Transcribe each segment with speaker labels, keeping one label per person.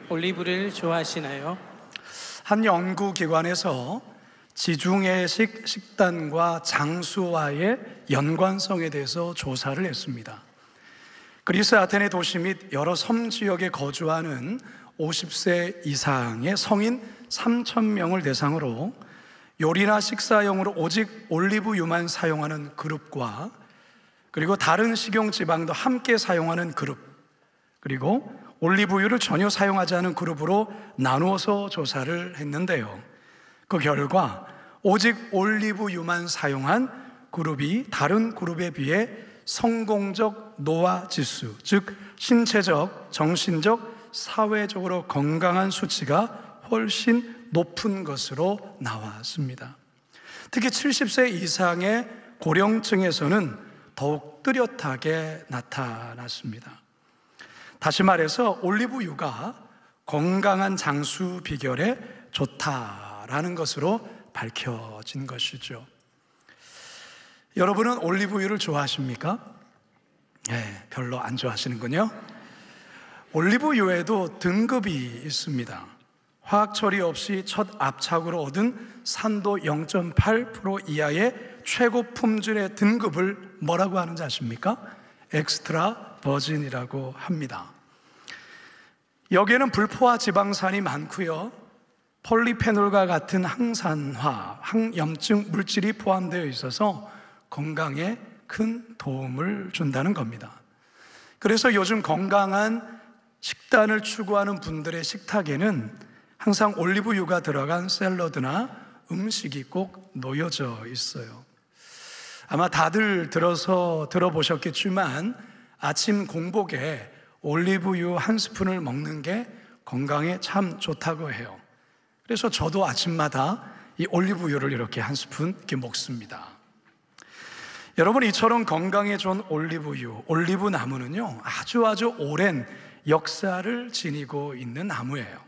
Speaker 1: 올리브를 좋아하시나요?
Speaker 2: 한 연구기관에서 지중해식 식단과 장수와의 연관성에 대해서 조사를 했습니다. 그리스 아테네 도시 및 여러 섬 지역에 거주하는 50세 이상의 성인 3,000명을 대상으로 요리나 식사용으로 오직 올리브유만 사용하는 그룹과 그리고 다른 식용지방도 함께 사용하는 그룹, 그리고 올리브유를 전혀 사용하지 않은 그룹으로 나누어서 조사를 했는데요. 그 결과 오직 올리브유만 사용한 그룹이 다른 그룹에 비해 성공적 노화 지수, 즉 신체적, 정신적, 사회적으로 건강한 수치가 훨씬 높은 것으로 나왔습니다. 특히 70세 이상의 고령층에서는 더욱 뚜렷하게 나타났습니다. 다시 말해서 올리브유가 건강한 장수 비결에 좋다라는 것으로 밝혀진 것이죠. 여러분은 올리브유를 좋아하십니까? 네, 별로 안 좋아하시는군요. 올리브유에도 등급이 있습니다. 화학 처리 없이 첫 압착으로 얻은 산도 0.8% 이하의 최고 품질의 등급을 뭐라고 하는지 아십니까? 엑스트라 버진이라고 합니다. 여기에는 불포화 지방산이 많고요, 폴리페놀과 같은 항산화, 항염증 물질이 포함되어 있어서 건강에 큰 도움을 준다는 겁니다. 그래서 요즘 건강한 식단을 추구하는 분들의 식탁에는 항상 올리브유가 들어간 샐러드나 음식이 꼭 놓여져 있어요. 아마 다들 들어보셨겠지만 아침 공복에 올리브유 한 스푼을 먹는 게 건강에 참 좋다고 해요. 그래서 저도 아침마다 이 올리브유를 이렇게 한 스푼 이렇게 먹습니다. 여러분, 이처럼 건강에 좋은 올리브유, 올리브 나무는요 아주 오랜 역사를 지니고 있는 나무예요.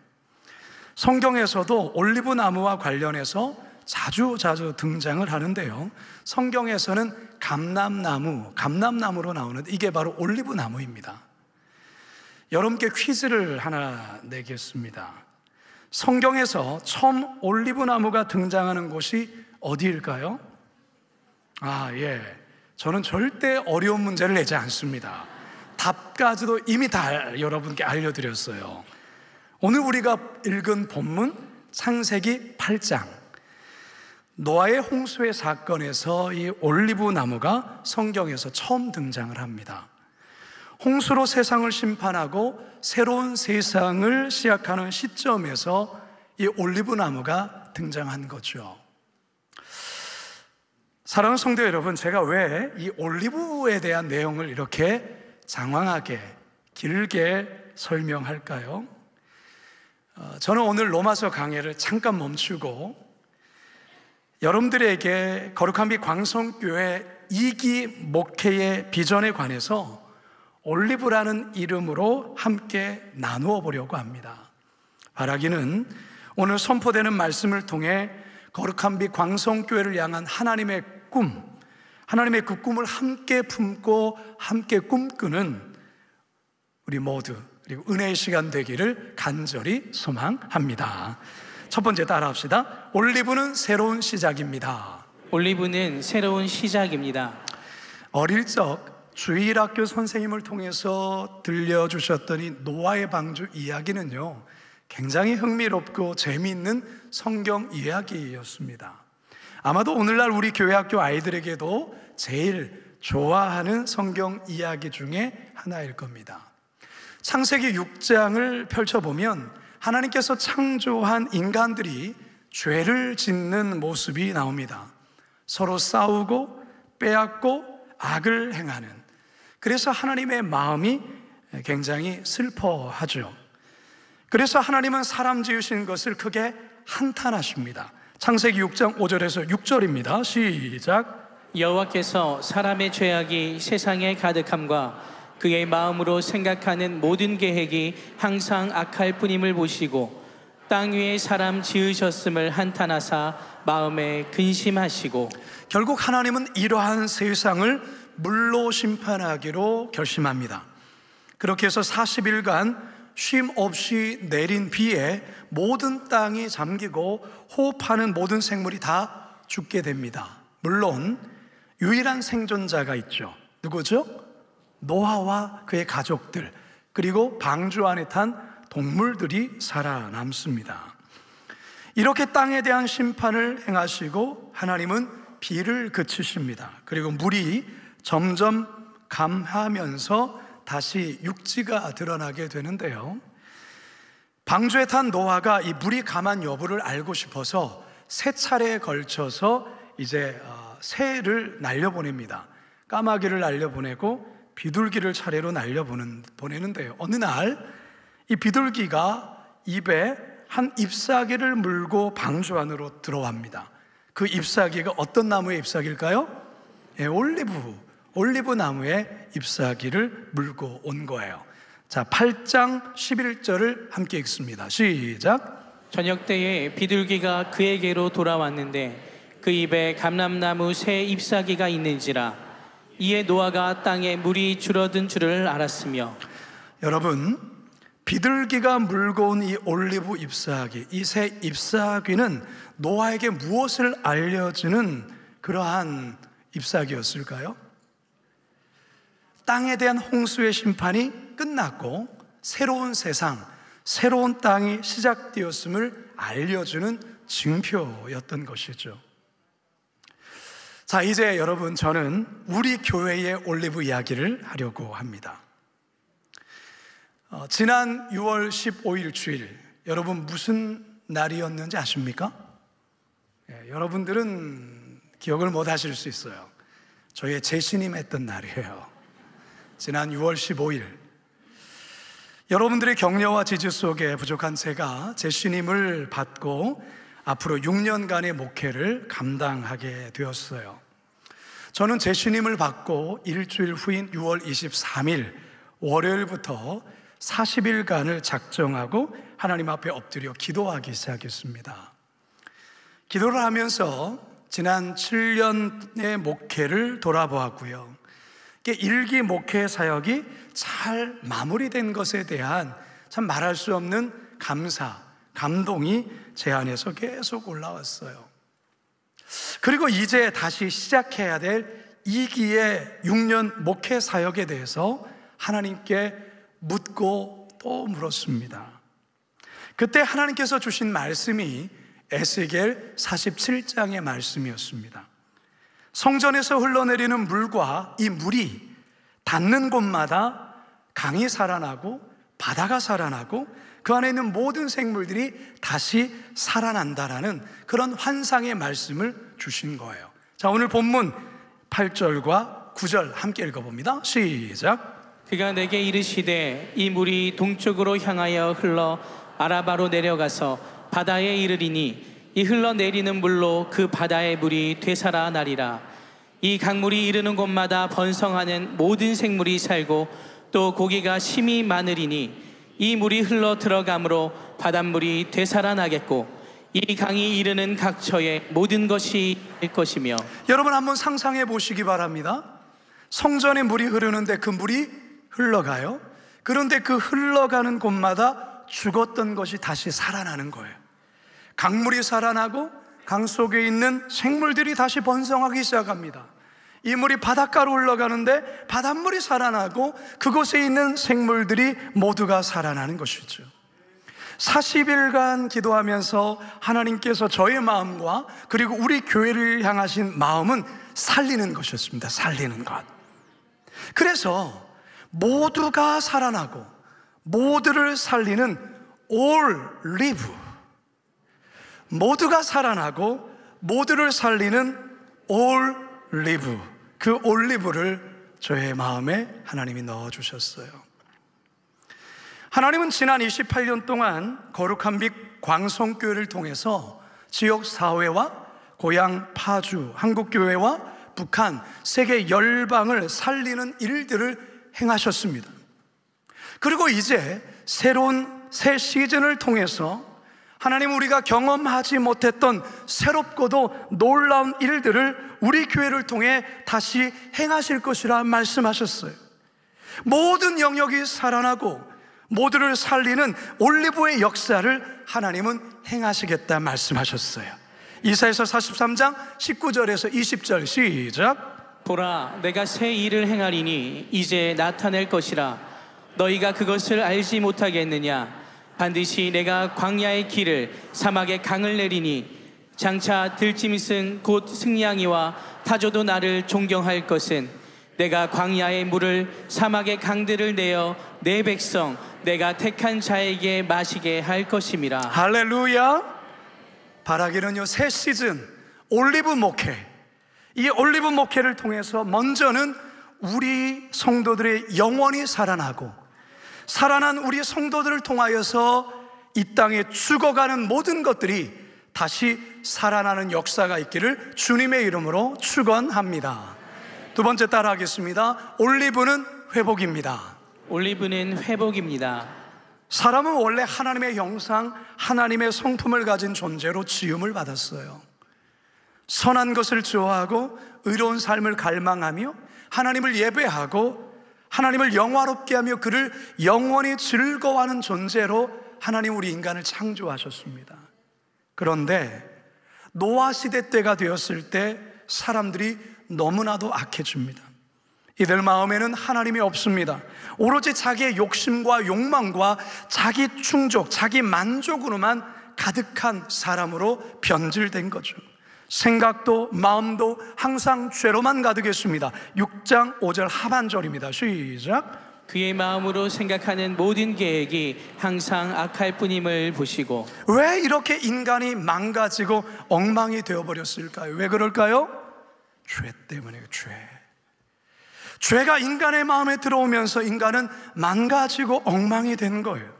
Speaker 2: 성경에서도 올리브 나무와 관련해서 자주 등장을 하는데요, 성경에서는 감람나무로 나오는 이게 바로 올리브 나무입니다. 여러분께 퀴즈를 하나 내겠습니다. 성경에서 처음 올리브 나무가 등장하는 곳이 어디일까요? 저는 절대 어려운 문제를 내지 않습니다. 답까지도 이미 다 여러분께 알려드렸어요. 오늘 우리가 읽은 본문 창세기 8장, 노아의 홍수의 사건에서 이 올리브 나무가 성경에서 처음 등장을 합니다. 홍수로 세상을 심판하고 새로운 세상을 시작하는 시점에서 이 올리브 나무가 등장한 거죠. 사랑하는 성도 여러분, 제가 왜 이 올리브에 대한 내용을 이렇게 장황하게 길게 설명할까요? 저는 오늘 로마서 강해를 잠깐 멈추고 여러분들에게 거룩한 빛 광성교회 2기 목회의 비전에 관해서 올리브라는 이름으로 함께 나누어 보려고 합니다. 바라기는 오늘 선포되는 말씀을 통해 거룩한 빛 광성교회를 향한 하나님의 꿈, 하나님의 그 꿈을 함께 품고 함께 꿈꾸는 우리 모두, 그리고 은혜의 시간 되기를 간절히 소망합니다. 첫 번째 따라합시다. 올리브는 새로운 시작입니다.
Speaker 1: 올리브는 새로운 시작입니다.
Speaker 2: 어릴 적 주일학교 선생님을 통해서 들려주셨던 이 노아의 방주 이야기는요 굉장히 흥미롭고 재미있는 성경 이야기였습니다. 아마도 오늘날 우리 교회학교 아이들에게도 제일 좋아하는 성경 이야기 중에 하나일 겁니다. 창세기 6장을 펼쳐보면 하나님께서 창조한 인간들이 죄를 짓는 모습이 나옵니다. 서로 싸우고 빼앗고 악을 행하는, 그래서 하나님의 마음이 굉장히 슬퍼하죠. 그래서 하나님은 사람 지으신 것을 크게 한탄하십니다. 창세기 6장 5절에서 6절입니다. 시작.
Speaker 1: 여호와께서 사람의 죄악이 세상에 가득함과 그의 마음으로 생각하는 모든 계획이 항상 악할 뿐임을 보시고 땅 위에 사람 지으셨음을 한탄하사 마음에 근심하시고. 결국
Speaker 2: 하나님은 이러한 세상을 물로 심판하기로 결심합니다. 그렇게 해서 40일간 쉼 없이 내린 비에 모든 땅이 잠기고 호흡하는 모든 생물이 다 죽게 됩니다. 물론 유일한 생존자가 있죠. 누구죠? 노아와 그의 가족들, 그리고 방주 안에 탄 동물들이 살아남습니다. 이렇게 땅에 대한 심판을 행하시고 하나님은 비를 그치십니다. 그리고 물이 점점 감하면서 다시 육지가 드러나게 되는데요, 방주에 탄 노아가 이 물이 감한 여부를 알고 싶어서 세 차례에 걸쳐서 이제 새를 날려보냅니다. 까마귀를 날려보내고 비둘기를 차례로 날려보내는데요, 어느 날 이 비둘기가 입에 한 잎사귀를 물고 방주 안으로 들어갑니다. 그 잎사귀가 어떤 나무의 잎사귀일까요? 올리브 나무의 잎사귀를 물고 온 거예요. 자, 8장 11절을 함께 읽습니다. 시작.
Speaker 1: 저녁 때에 비둘기가 그에게로 돌아왔는데 그 입에 감람나무 새 잎사귀가 있는지라. 이에 노아가 땅에 물이 줄어든 줄을 알았으며.
Speaker 2: 여러분, 비둘기가 물고 온 이 올리브 잎사귀, 이 새 잎사귀는 노아에게 무엇을 알려주는 그러한 잎사귀였을까요? 땅에 대한 홍수의 심판이 끝났고 새로운 세상, 새로운 땅이 시작되었음을 알려주는 징표였던 것이죠. 자, 이제 여러분, 저는 우리 교회의 올리브 이야기를 하려고 합니다. 지난 6월 15일 주일, 여러분 무슨 날이었는지 아십니까? 여러분들은 기억을 못 하실 수 있어요. 저희의 제신임 했던 날이에요. 지난 6월 15일, 여러분들의 격려와 지지 속에 부족한 제가 제신임을 받고 앞으로 6년간의 목회를 감당하게 되었어요. 저는 제신임을 받고 일주일 후인 6월 23일 월요일부터 40일간을 작정하고 하나님 앞에 엎드려 기도하기 시작했습니다. 기도를 하면서 지난 7년의 목회를 돌아보았고요, 일기 목회 사역이 잘 마무리된 것에 대한 참 말할 수 없는 감사, 감동이 제 안에서 계속 올라왔어요. 그리고 이제 다시 시작해야 될 2기의 6년 목회 사역에 대해서 하나님께 묻고 또 물었습니다. 그때 하나님께서 주신 말씀이 에스겔 47장의 말씀이었습니다. 성전에서 흘러내리는 물과 이 물이 닿는 곳마다 강이 살아나고 바다가 살아나고 그 안에 있는 모든 생물들이 다시 살아난다라는 그런 환상의 말씀을 주신 거예요. 자, 오늘 본문 8절과 9절 함께 읽어봅니다. 시작.
Speaker 1: 그가 내게 이르시되 이 물이 동쪽으로 향하여 흘러 아라바로 내려가서 바다에 이르리니 이 흘러내리는 물로 그 바다의 물이 되살아나리라. 이 강물이 이르는 곳마다 번성하는 모든 생물이 살고 또 고기가 심히 많으리니 이 물이 흘러 들어가므로 바닷물이 되살아나겠고 이 강이 이르는 각처에 모든 것이 될 것이며.
Speaker 2: 여러분 한번 상상해 보시기 바랍니다. 성전에 물이 흐르는데 그 물이 흘러가요. 그런데 그 흘러가는 곳마다 죽었던 것이 다시 살아나는 거예요. 강물이 살아나고 강 속에 있는 생물들이 다시 번성하기 시작합니다. 이 물이 바닷가로 흘러가는데 바닷물이 살아나고 그곳에 있는 생물들이 모두가 살아나는 것이죠. 40일간 기도하면서 하나님께서 저의 마음과 그리고 우리 교회를 향하신 마음은 살리는 것이었습니다. 살리는 것. 그래서 모두가 살아나고 모두를 살리는 올리브, 모두가 살아나고 모두를 살리는 올리브, 그 올리브를 저의 마음에 하나님이 넣어주셨어요. 하나님은 지난 28년 동안 거룩한 빛 광성교회를 통해서 지역 사회와 고향 파주, 한국교회와 북한, 세계 열방을 살리는 일들을 행하셨습니다. 그리고 이제 새로운 새 시즌을 통해서 하나님 우리가 경험하지 못했던 새롭고도 놀라운 일들을 우리 교회를 통해 다시 행하실 것이라 말씀하셨어요. 모든 영역이 살아나고 모두를 살리는 올리브의 역사를 하나님은 행하시겠다 말씀하셨어요. 이사야서 43장 19절에서 20절 시작.
Speaker 1: 보라, 내가 새 일을 행하리니 이제 나타낼 것이라. 너희가 그것을 알지 못하겠느냐? 반드시 내가 광야의 길을 사막의 강을 내리니 장차 들짐승 곧 승냥이와 타조도 나를 존경할 것은 내가 광야의 물을 사막의 강들을 내어 내 백성 내가 택한 자에게 마시게 할 것임이라.
Speaker 2: 할렐루야. 바라기는요, 새 시즌 올리브 목회, 이 올리브 목회를 통해서 먼저는 우리 성도들의 영혼이 살아나고, 살아난 우리 성도들을 통하여서 이 땅에 죽어가는 모든 것들이 다시 살아나는 역사가 있기를 주님의 이름으로 축원합니다. 두 번째 따라하겠습니다. 올리브는 회복입니다.
Speaker 1: 올리브는 회복입니다.
Speaker 2: 사람은 원래 하나님의 형상, 하나님의 성품을 가진 존재로 지음을 받았어요. 선한 것을 좋아하고 의로운 삶을 갈망하며 하나님을 예배하고 하나님을 영화롭게 하며 그를 영원히 즐거워하는 존재로 하나님 우리 인간을 창조하셨습니다. 그런데 노아 시대 때가 되었을 때 사람들이 너무나도 악해집니다. 이들 마음에는 하나님이 없습니다. 오로지 자기의 욕심과 욕망과 자기 충족, 자기 만족으로만 가득한 사람으로 변질된 거죠. 생각도 마음도 항상 죄로만 가득했습니다. 6장 5절 하반절입니다. 시작.
Speaker 1: 그의 마음으로 생각하는 모든 계획이 항상 악할 뿐임을 보시고.
Speaker 2: 왜 이렇게 인간이 망가지고 엉망이 되어버렸을까요? 왜 그럴까요? 죄 때문에. 죄가 인간의 마음에 들어오면서 인간은 망가지고 엉망이 된 거예요.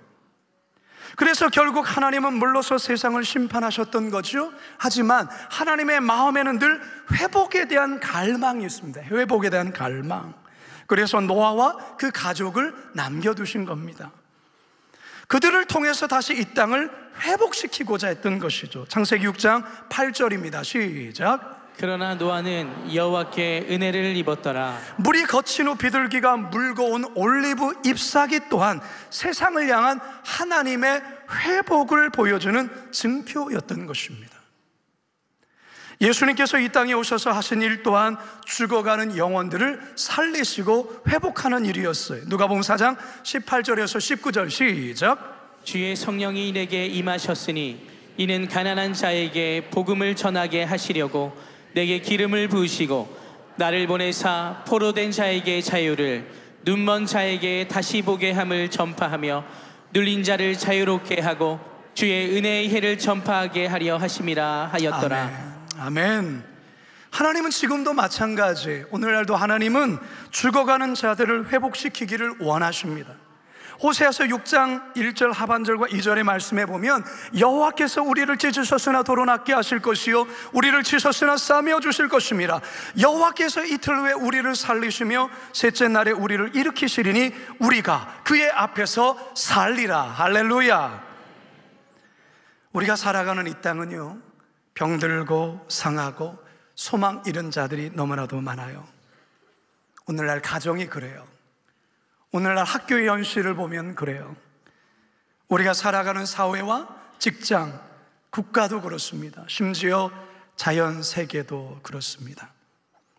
Speaker 2: 그래서 결국 하나님은 물러서 세상을 심판하셨던 거죠. 하지만 하나님의 마음에는 늘 회복에 대한 갈망이 있습니다. 회복에 대한 갈망. 그래서 노아와 그 가족을 남겨두신 겁니다. 그들을 통해서 다시 이 땅을 회복시키고자 했던 것이죠. 창세기 6장 8절입니다. 시작.
Speaker 1: 그러나 노아는 여호와께 은혜를 입었더라.
Speaker 2: 물이 거친 후 비둘기가 물고 온 올리브 잎사귀 또한 세상을 향한 하나님의 회복을 보여주는 증표였던 것입니다. 예수님께서 이 땅에 오셔서 하신 일 또한 죽어가는 영혼들을 살리시고 회복하는 일이었어요. 누가복음 4장 18절에서 19절 시작.
Speaker 1: 주의 성령이 내게 임하셨으니 이는 가난한 자에게 복음을 전하게 하시려고 내게 기름을 부으시고 나를 보내사 포로된 자에게 자유를, 눈먼 자에게 다시 보게 함을 전파하며 눌린 자를 자유롭게 하고 주의 은혜의 해를 전파하게 하려 하심이라 하였더라.
Speaker 2: 아멘. 하나님은 지금도 마찬가지. 오늘날도 하나님은 죽어가는 자들을 회복시키기를 원하십니다. 호세아서 6장 1절 하반절과 2절의 말씀에 보면 여호와께서 우리를 찢으셨으나 도로 낫게 하실 것이요 우리를 치셨으나 싸매어 주실 것입니다. 여호와께서 이틀 후에 우리를 살리시며 셋째 날에 우리를 일으키시리니 우리가 그의 앞에서 살리라. 할렐루야. 우리가 살아가는 이 땅은요, 병들고 상하고 소망 잃은 자들이 너무나도 많아요. 오늘날 가정이 그래요. 오늘날 학교의 현실을 보면 그래요. 우리가 살아가는 사회와 직장, 국가도 그렇습니다. 심지어 자연 세계도 그렇습니다.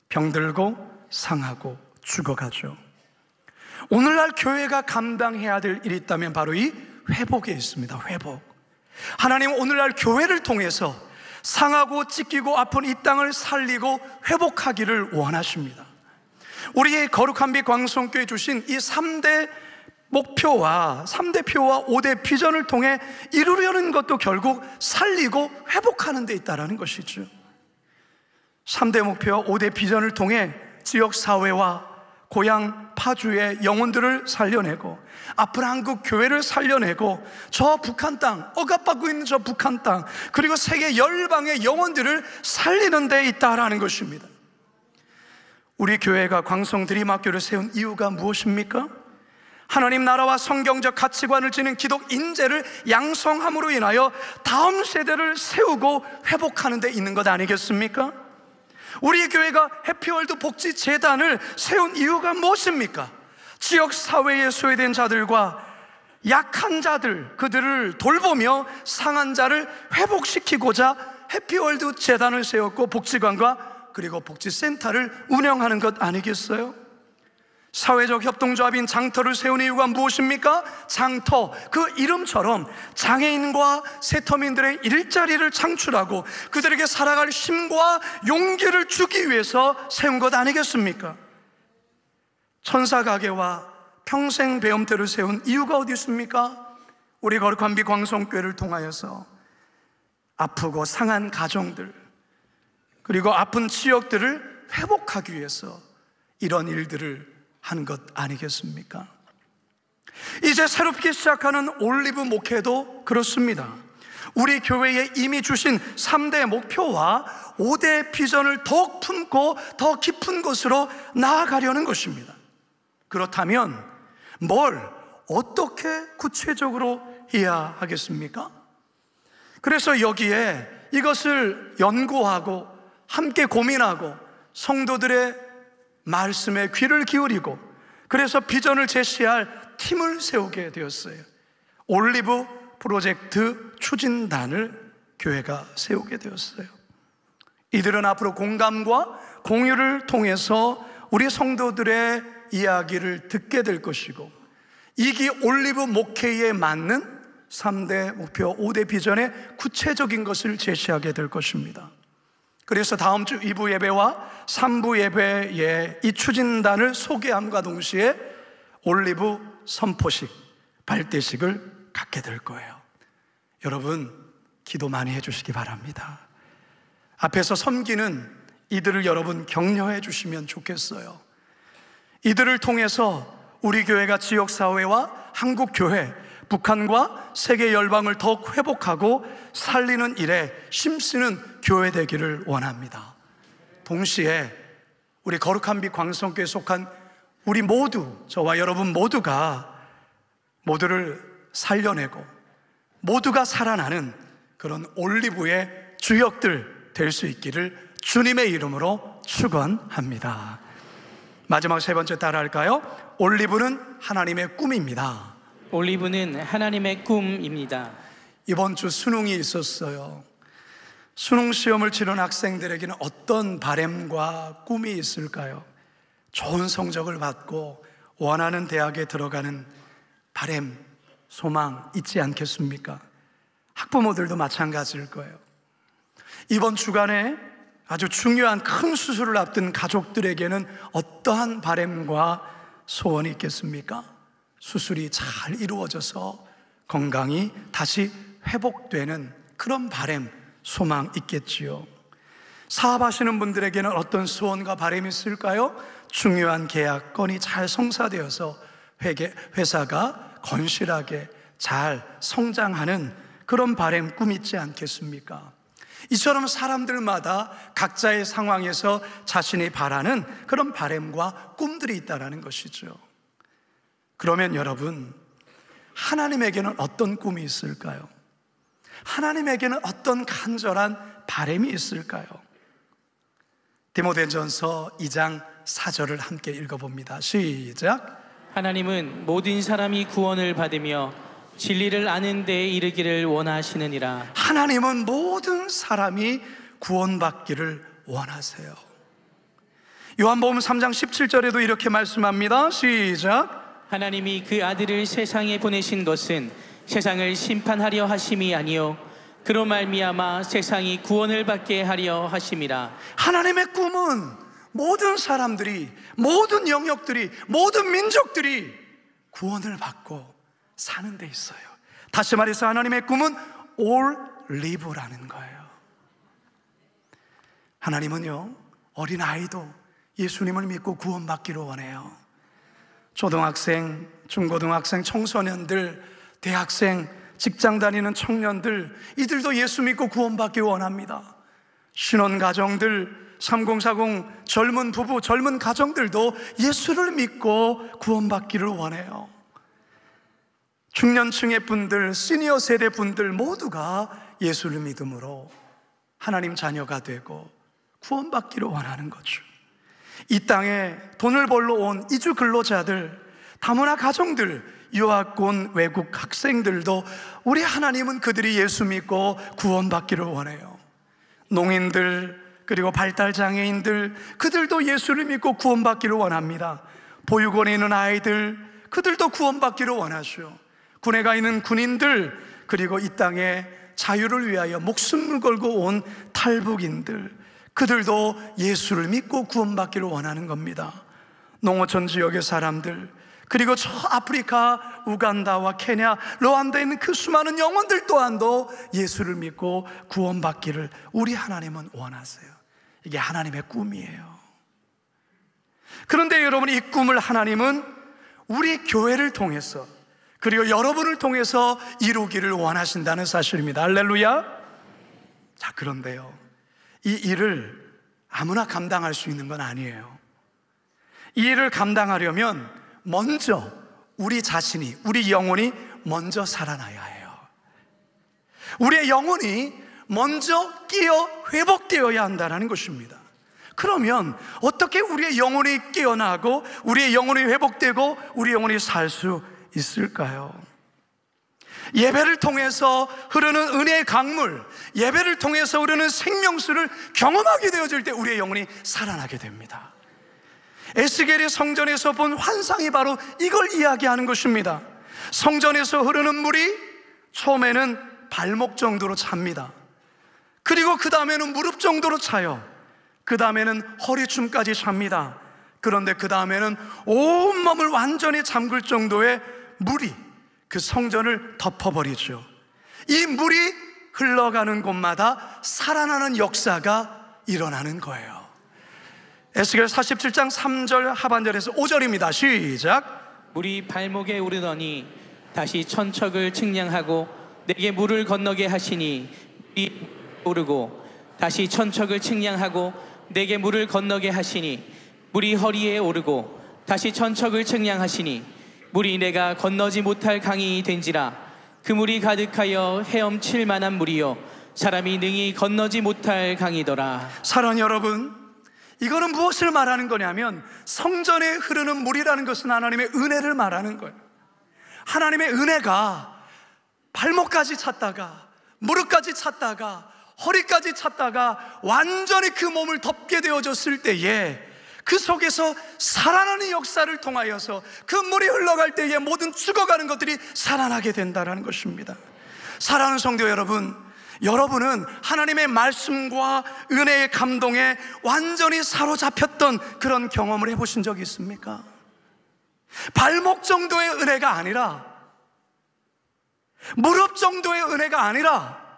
Speaker 2: 병들고 상하고 죽어가죠. 오늘날 교회가 감당해야 될 일이 있다면 바로 이 회복에 있습니다. 회복. 하나님은 오늘날 교회를 통해서 상하고 찢기고 아픈 이 땅을 살리고 회복하기를 원하십니다. 우리의 거룩한 빛 광성교회 주신 이 3대 목표와 3대 표와 5대 비전을 통해 이루려는 것도 결국 살리고 회복하는 데 있다는 것이죠. 3대 목표와 5대 비전을 통해 지역사회와 고향 파주의 영혼들을 살려내고 앞으로 한국 교회를 살려내고 저 북한 땅, 억압받고 있는 저 북한 땅, 그리고 세계 열방의 영혼들을 살리는 데 있다라는 것입니다. 우리 교회가 광성 드림학교를 세운 이유가 무엇입니까? 하나님 나라와 성경적 가치관을 지닌 기독 인재를 양성함으로 인하여 다음 세대를 세우고 회복하는 데 있는 것 아니겠습니까? 우리 교회가 해피월드 복지재단을 세운 이유가 무엇입니까? 지역사회에 소외된 자들과 약한 자들, 그들을 돌보며 상한 자를 회복시키고자 해피월드 재단을 세웠고 복지관과 그리고 복지센터를 운영하는 것 아니겠어요? 사회적 협동조합인 장터를 세운 이유가 무엇입니까? 장터, 그 이름처럼 장애인과 세터민들의 일자리를 창출하고 그들에게 살아갈 힘과 용기를 주기 위해서 세운 것 아니겠습니까? 천사가게와 평생 배움터를 세운 이유가 어디 있습니까? 우리 거룩한 빛 광성교회를 통하여서 아프고 상한 가정들, 그리고 아픈 지역들을 회복하기 위해서 이런 일들을 하는 것 아니겠습니까? 이제 새롭게 시작하는 올리브 목회도 그렇습니다. 우리 교회에 이미 주신 3대 목표와 5대 비전을 더욱 품고 더 깊은 곳으로 나아가려는 것입니다. 그렇다면 뭘 어떻게 구체적으로 해야 하겠습니까? 그래서 여기에 이것을 연구하고 함께 고민하고 성도들의 말씀에 귀를 기울이고 그래서 비전을 제시할 팀을 세우게 되었어요. 올리브 프로젝트 추진단을 교회가 세우게 되었어요. 이들은 앞으로 공감과 공유를 통해서 우리 성도들의 이야기를 듣게 될 것이고 이기 올리브 목회에 맞는 3대 목표 5대 비전의 구체적인 것을 제시하게 될 것입니다. 그래서 다음 주 2부 예배와 3부 예배에 이 추진단을 소개함과 동시에 올리브 선포식, 발대식을 갖게 될 거예요. 여러분 기도 많이 해주시기 바랍니다. 앞에서 섬기는 이들을 여러분 격려해 주시면 좋겠어요. 이들을 통해서 우리 교회가 지역사회와 한국교회, 북한과 세계 열방을 더욱 회복하고 살리는 일에 힘쓰는 교회 되기를 원합니다. 동시에 우리 거룩한 빛 광성교회에 속한 우리 모두, 저와 여러분 모두가 모두를 살려내고 모두가 살아나는 그런 올리브의 주역들 될 수 있기를 주님의 이름으로 축원합니다. 마지막 세 번째 따라할까요? 올리브는 하나님의 꿈입니다.
Speaker 1: 올리브는 하나님의 꿈입니다.
Speaker 2: 이번 주 수능이 있었어요. 수능 시험을 치른 학생들에게는 어떤 바램과 꿈이 있을까요? 좋은 성적을 받고 원하는 대학에 들어가는 바램, 소망 있지 않겠습니까? 학부모들도 마찬가지일 거예요. 이번 주간에 아주 중요한 큰 수술을 앞둔 가족들에게는 어떠한 바램과 소원이 있겠습니까? 수술이 잘 이루어져서 건강이 다시 회복되는 그런 바램, 소망 있겠지요. 사업하시는 분들에게는 어떤 소원과 바램이 있을까요? 중요한 계약 건이 잘 성사되어서 회사가 건실하게 잘 성장하는 그런 바램 꿈 있지 않겠습니까? 이처럼 사람들마다 각자의 상황에서 자신이 바라는 그런 바램과 꿈들이 있다는 것이죠. 그러면 여러분, 하나님에게는 어떤 꿈이 있을까요? 하나님에게는 어떤 간절한 바램이 있을까요? 디모데전서 2장 4절을 함께 읽어봅니다. 시작.
Speaker 1: 하나님은 모든 사람이 구원을 받으며 진리를 아는 데에 이르기를 원하시느니라.
Speaker 2: 하나님은 모든 사람이 구원받기를 원하세요. 요한복음 3장 17절에도 이렇게 말씀합니다. 시작.
Speaker 1: 하나님이 그 아들을 세상에 보내신 것은 세상을 심판하려 하심이 아니요 그로 말미암아 세상이 구원을 받게 하려 하심이라. 하나님의
Speaker 2: 꿈은 모든 사람들이, 모든 영역들이, 모든 민족들이 구원을 받고 사는 데 있어요. 다시 말해서 하나님의 꿈은 올리브라는 거예요. 하나님은요, 어린아이도 예수님을 믿고 구원받기를 원해요. 초등학생, 중고등학생, 청소년들, 대학생, 직장 다니는 청년들, 이들도 예수 믿고 구원받기 원합니다. 신혼가정들, 3040 젊은 부부, 젊은 가정들도 예수를 믿고 구원받기를 원해요. 중년층의 분들, 시니어 세대 분들 모두가 예수를 믿음으로 하나님 자녀가 되고 구원받기를 원하는 거죠. 이 땅에 돈을 벌러 온 이주 근로자들, 다문화 가정들, 유학 온 외국 학생들도 우리 하나님은 그들이 예수 믿고 구원받기를 원해요. 농인들, 그리고 발달장애인들, 그들도 예수를 믿고 구원받기를 원합니다. 보육원에 있는 아이들, 그들도 구원받기를 원하죠. 군에 가 있는 군인들, 그리고 이 땅에 자유를 위하여 목숨을 걸고 온 탈북인들, 그들도 예수를 믿고 구원받기를 원하는 겁니다. 농어촌 지역의 사람들, 그리고 저 아프리카 우간다와 케냐, 르완다에 있는 그 수많은 영혼들 또한도 예수를 믿고 구원받기를 우리 하나님은 원하세요. 이게 하나님의 꿈이에요. 그런데 여러분, 이 꿈을 하나님은 우리 교회를 통해서, 그리고 여러분을 통해서 이루기를 원하신다는 사실입니다. 할렐루야. 자, 그런데요, 이 일을 아무나 감당할 수 있는 건 아니에요. 이 일을 감당하려면 먼저 우리 자신이, 우리 영혼이 먼저 살아나야 해요. 우리의 영혼이 먼저 깨어 회복되어야 한다는 것입니다. 그러면 어떻게 우리의 영혼이 깨어나고 우리의 영혼이 회복되고 우리 영혼이 살 수 있을까요? 예배를 통해서 흐르는 은혜의 강물, 예배를 통해서 흐르는 생명수를 경험하게 되어질 때 우리의 영혼이 살아나게 됩니다. 에스겔이 성전에서 본 환상이 바로 이걸 이야기하는 것입니다. 성전에서 흐르는 물이 처음에는 발목 정도로 찹니다. 그리고 그 다음에는 무릎 정도로 차요. 그 다음에는 허리춤까지 찹니다. 그런데 그 다음에는 온몸을 완전히 잠글 정도의 물이 그 성전을 덮어버리죠. 이 물이 흘러가는 곳마다 살아나는 역사가 일어나는 거예요. 에스겔 47장 3절 하반절에서 5절입니다. 시작.
Speaker 1: 물이 발목에 오르더니 다시 천척을 측량하고 내게 물을 건너게 하시니 물이 오르고 다시 천척을 측량하고 내게 물을 건너게 하시니 물이 허리에 오르고 다시 천척을 측량하시니 물이 내가 건너지 못할 강이 된지라. 그 물이 가득하여 헤엄칠 만한 물이요 사람이 능히 건너지 못할 강이더라.
Speaker 2: 사랑하는 여러분, 이거는 무엇을 말하는 거냐면 성전에 흐르는 물이라는 것은 하나님의 은혜를 말하는 거예요. 하나님의 은혜가 발목까지 찼다가 무릎까지 찼다가 허리까지 찼다가 완전히 그 몸을 덮게 되어졌을 때에 그 속에서 살아나는 역사를 통하여서 그 물이 흘러갈 때에 모든 죽어가는 것들이 살아나게 된다는 것입니다. 사랑하는 성도 여러분, 여러분은 하나님의 말씀과 은혜의 감동에 완전히 사로잡혔던 그런 경험을 해보신 적이 있습니까? 발목 정도의 은혜가 아니라, 무릎 정도의 은혜가 아니라,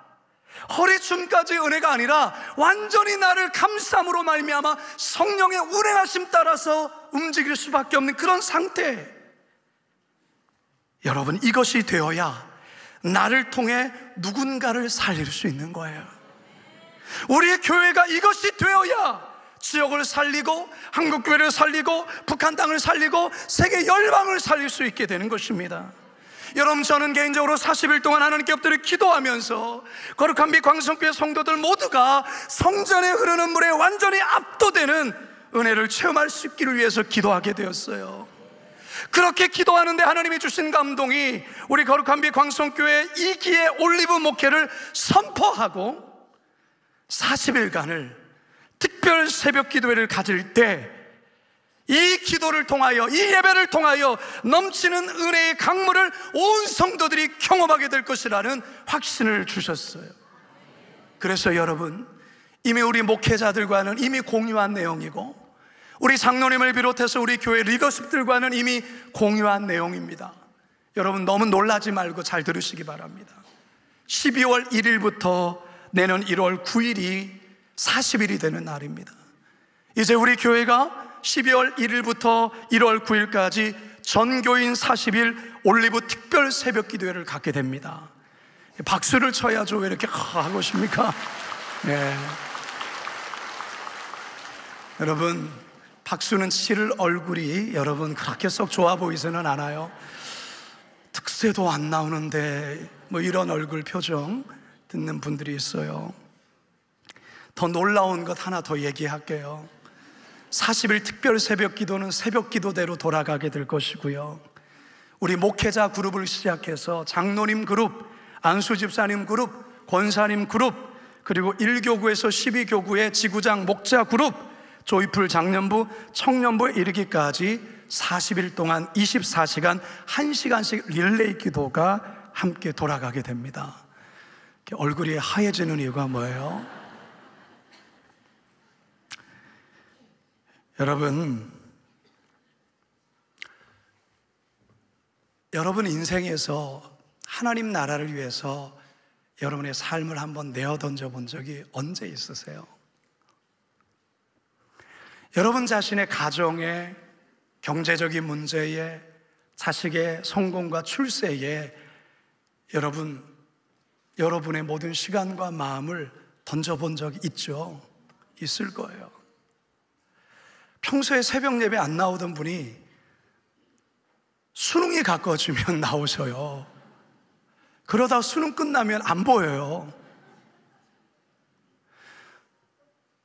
Speaker 2: 허리춤까지의 은혜가 아니라 완전히 나를 감싸므로 말미암아 성령의 운행하심 따라서 움직일 수밖에 없는 그런 상태. 여러분, 이것이 되어야 나를 통해 누군가를 살릴 수 있는 거예요. 우리의 교회가 이것이 되어야 지역을 살리고 한국교회를 살리고 북한 땅을 살리고 세계 열방을 살릴 수 있게 되는 것입니다. 여러분, 저는 개인적으로 40일 동안 하나님께 엎드려 기도하면서 거룩한 빛 광성교회 성도들 모두가 성전에 흐르는 물에 완전히 압도되는 은혜를 체험할 수 있기를 위해서 기도하게 되었어요. 그렇게 기도하는데 하나님이 주신 감동이 우리 거룩한 빛 광성교회 2기의 올리브 목회를 선포하고 40일간을 특별 새벽 기도회를 가질 때 이 기도를 통하여, 이 예배를 통하여 넘치는 은혜의 강물을 온 성도들이 경험하게 될 것이라는 확신을 주셨어요. 그래서 여러분, 이미 우리 목회자들과는 이미 공유한 내용이고 우리 장로님을 비롯해서 우리 교회 리더십들과는 이미 공유한 내용입니다. 여러분, 너무 놀라지 말고 잘 들으시기 바랍니다. 12월 1일부터 내년 1월 9일이 40일이 되는 날입니다. 이제 우리 교회가 12월 1일부터 1월 9일까지 전교인 40일 올리브 특별 새벽 기도회를 갖게 됩니다. 박수를 쳐야죠. 왜 이렇게 하고 계십니까? 네. 여러분, 박수는 칠 얼굴이 여러분 그렇게 썩 좋아 보이지는 않아요. 특세도 안 나오는데 뭐 이런 얼굴 표정 듣는 분들이 있어요. 더 놀라운 것 하나 더 얘기할게요. 40일 특별 새벽 기도는 새벽 기도대로 돌아가게 될 것이고요, 우리 목회자 그룹을 시작해서 장로님 그룹, 안수 집사님 그룹, 권사님 그룹, 그리고 1교구에서 12교구의 지구장 목자 그룹, 조이풀 장년부, 청년부에 이르기까지 40일 동안 24시간 1시간씩 릴레이 기도가 함께 돌아가게 됩니다. 얼굴이 하얘지는 이유가 뭐예요? 여러분 인생에서 하나님 나라를 위해서 여러분의 삶을 한번 내어 던져 본 적이 언제 있으세요? 여러분 자신의 가정에, 경제적인 문제에, 자식의 성공과 출세에 여러분의 모든 시간과 마음을 던져본 적이 있죠? 있을 거예요. 평소에 새벽 예배 안 나오던 분이 수능이 가까워지면 나오셔요. 그러다 수능 끝나면 안 보여요.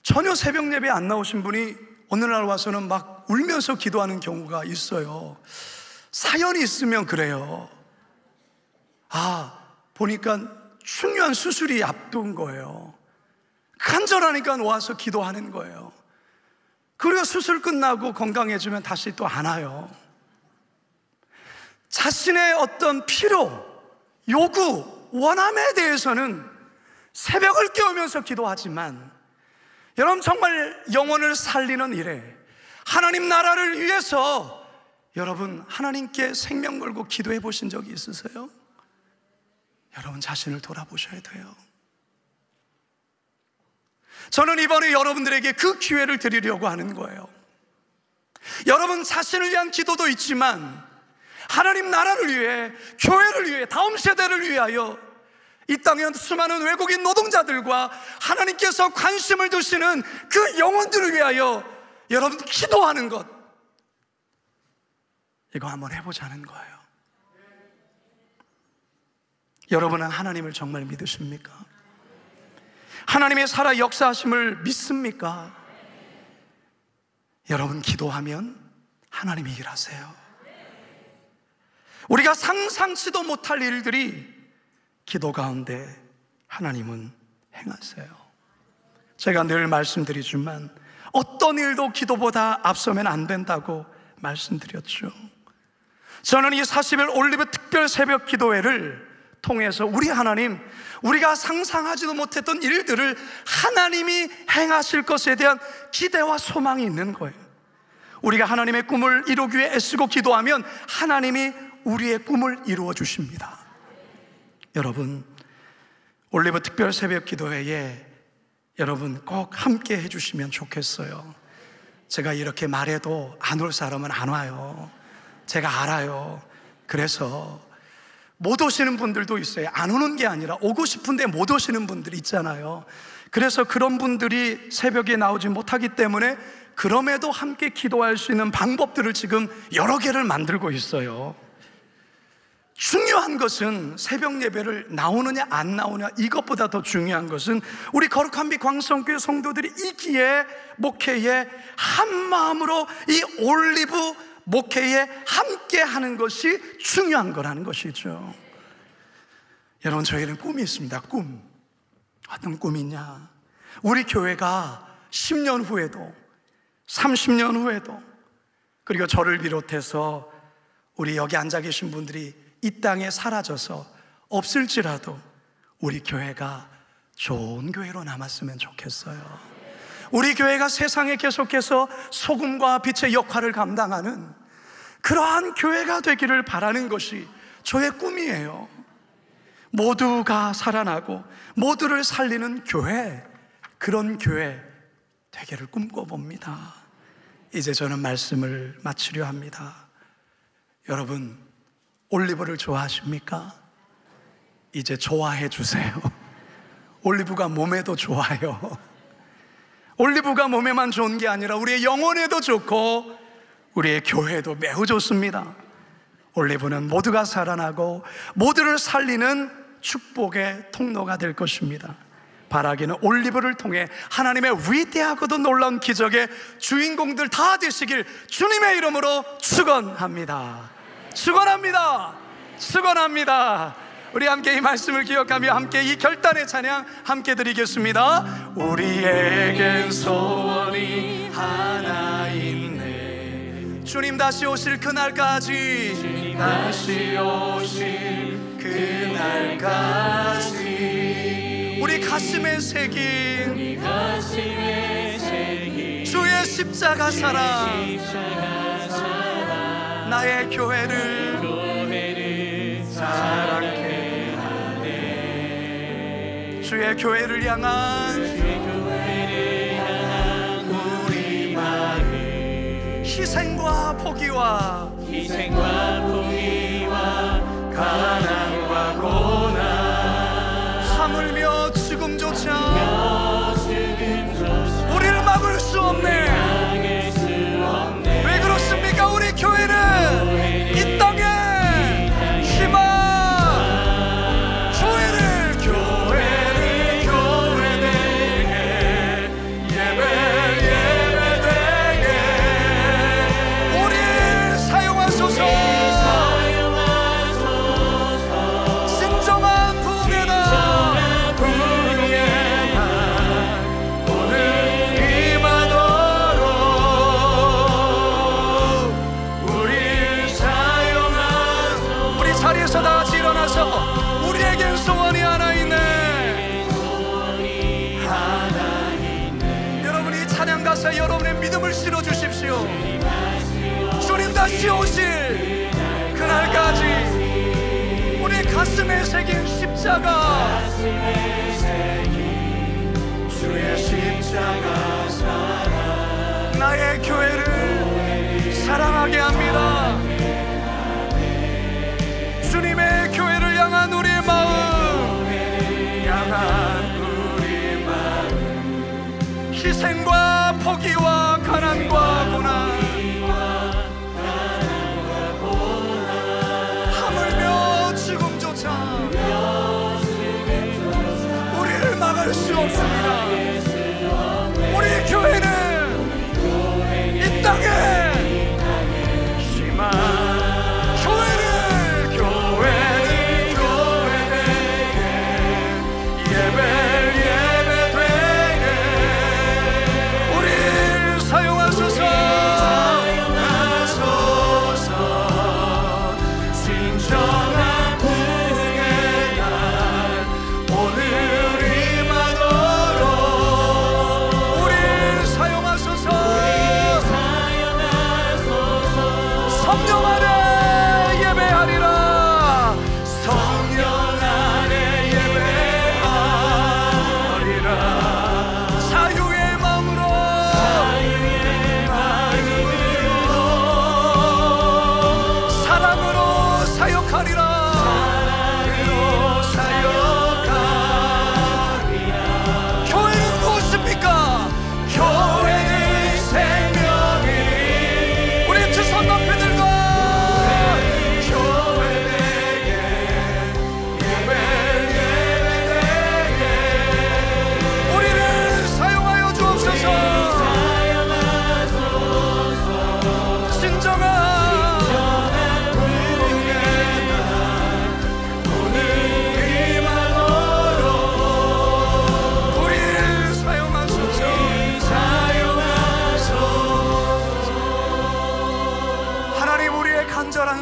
Speaker 2: 전혀 새벽 예배 안 나오신 분이 어느 날 와서는 막 울면서 기도하는 경우가 있어요. 사연이 있으면 그래요. 보니까 중요한 수술이 앞둔 거예요. 간절하니까 와서 기도하는 거예요. 그리고 수술 끝나고 건강해지면 다시 또 안 와요. 자신의 어떤 필요, 요구, 원함에 대해서는 새벽을 깨우면서 기도하지만, 여러분 정말 영혼을 살리는 일에 하나님 나라를 위해서 여러분 하나님께 생명 걸고 기도해 보신 적이 있으세요? 여러분 자신을 돌아보셔야 돼요. 저는 이번에 여러분들에게 그 기회를 드리려고 하는 거예요. 여러분 자신을 위한 기도도 있지만 하나님 나라를 위해, 교회를 위해, 다음 세대를 위하여 이 땅에 수많은 외국인 노동자들과 하나님께서 관심을 두시는 그 영혼들을 위하여 여러분 기도하는 것, 이거 한번 해보자는 거예요. 여러분은 하나님을 정말 믿으십니까? 하나님의 살아 역사하심을 믿습니까? 여러분 기도하면 하나님이 일하세요. 우리가 상상치도 못할 일들이 기도 가운데 하나님은 행하세요. 제가 늘 말씀드리지만 어떤 일도 기도보다 앞서면 안 된다고 말씀드렸죠. 저는 이 40일 올리브 특별 새벽 기도회를 통해서 우리 하나님, 우리가 상상하지도 못했던 일들을 하나님이 행하실 것에 대한 기대와 소망이 있는 거예요. 우리가 하나님의 꿈을 이루기 위해 애쓰고 기도하면 하나님이 우리의 꿈을 이루어 주십니다. 여러분, 올리브 특별 새벽 기도회에 여러분 꼭 함께 해주시면 좋겠어요. 제가 이렇게 말해도 안 올 사람은 안 와요. 제가 알아요. 그래서 못 오시는 분들도 있어요. 안 오는 게 아니라 오고 싶은데 못 오시는 분들이 있잖아요. 그래서 그런 분들이 새벽에 나오지 못하기 때문에 그럼에도 함께 기도할 수 있는 방법들을 지금 여러 개를 만들고 있어요. 중요한 것은 새벽 예배를 나오느냐 안 나오냐, 이것보다 더 중요한 것은 우리 거룩한 빛 광성교회 성도들이 이 기회에, 목회에 한 마음으로 이 올리브 목회에 함께 하는 것이 중요한 거라는 것이죠. 여러분, 저희는 꿈이 있습니다. 꿈. 어떤 꿈이냐? 우리 교회가 10년 후에도 30년 후에도, 그리고 저를 비롯해서 우리 여기 앉아 계신 분들이 이 땅에 사라져서 없을지라도 우리 교회가 좋은 교회로 남았으면 좋겠어요. 우리 교회가 세상에 계속해서 소금과 빛의 역할을 감당하는 그러한 교회가 되기를 바라는 것이 저의 꿈이에요. 모두가 살아나고 모두를 살리는 교회, 그런 교회 되기를 꿈꿔봅니다. 이제 저는 말씀을 마치려 합니다. 여러분, 올리브를 좋아하십니까? 이제 좋아해 주세요. 올리브가 몸에도 좋아요. 올리브가 몸에만 좋은 게 아니라 우리의 영혼에도 좋고 우리의 교회에도 매우 좋습니다. 올리브는 모두가 살아나고 모두를 살리는 축복의 통로가 될 것입니다. 바라기는 올리브를 통해 하나님의 위대하고도 놀라운 기적의 주인공들 다 되시길 주님의 이름으로 축원합니다. 축원합니다. 축원합니다. 우리 함께 이 말씀을 기억하며 함께 이 결단의 찬양 함께 드리겠습니다. 우리에겐 소원이 하나 있네. 주님 다시 오실 그날까지, 주님 다시 오실 그날까지 우리 가슴에 새긴 주의 십자가 사랑, 나의 교회를 사랑케 하네. 주의 교회를 향한 우리 마음, 희생과 포기와 가난과 고난, 하물며 죽음조차 우리를 막을 수 없네. 왜 그렇습니까? 우리 교회는 이 땅에 희망, 교회되게 예배되게 우리 사용하소서. 진정한 부흥의 날 오늘 임하도록 우리 사용하소서. 우리 자리에서 다 같이 일어나서 우리에겐 소원이 하나 있네. 여러분 이 찬양 가사에 여러분의 믿음을 실어주십시오. 주님 다시 오실 그날까지 우리 가슴에 새긴 십자가, 주의 십자가 사랑, 나의 교회를 사랑하게 합니다. 주님의 교회를 향한 우리의 마음, 희생과 포기와 가난과 고난, 하물며 죽음조차 우리를 막을 수 없습니다. 우리 교회는 이 땅에 희망,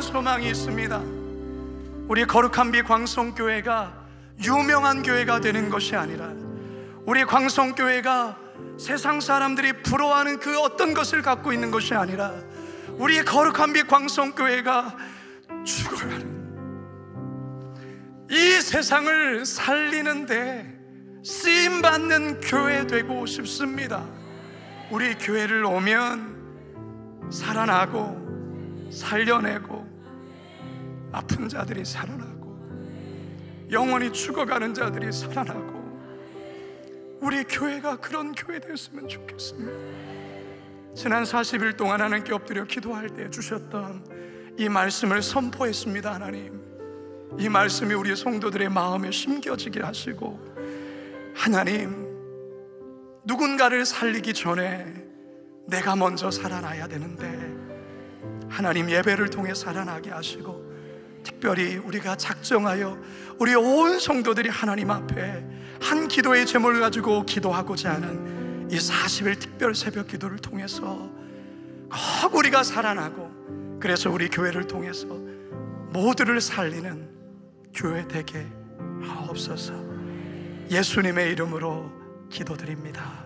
Speaker 2: 소망이 있습니다. 우리 거룩한 비 광성교회가 유명한 교회가 되는 것이 아니라 우리 광성교회가 세상 사람들이 부러워하는 그 어떤 것을 갖고 있는 것이 아니라 우리 거룩한 비 광성교회가 죽어가는 이 세상을 살리는데 쓰임받는 교회 되고 싶습니다. 우리 교회를 오면 살아나고 살려내고 아픈 자들이 살아나고 영원히 죽어가는 자들이 살아나고 우리 교회가 그런 교회 되었으면 좋겠습니다. 지난 40일 동안 하나님께 엎드려 기도할 때 주셨던 이 말씀을 선포했습니다. 하나님, 이 말씀이 우리 성도들의 마음에 심겨지게 하시고, 하나님, 누군가를 살리기 전에 내가 먼저 살아나야 되는데 하나님 예배를 통해 살아나게 하시고, 특별히 우리가 작정하여 우리 온 성도들이 하나님 앞에 한 기도의 제목을 가지고 기도하고자 하는 이 40일 특별 새벽 기도를 통해서 꼭 우리가 살아나고, 그래서 우리 교회를 통해서 모두를 살리는 교회 되게 하옵소서. 예수님의 이름으로 기도드립니다.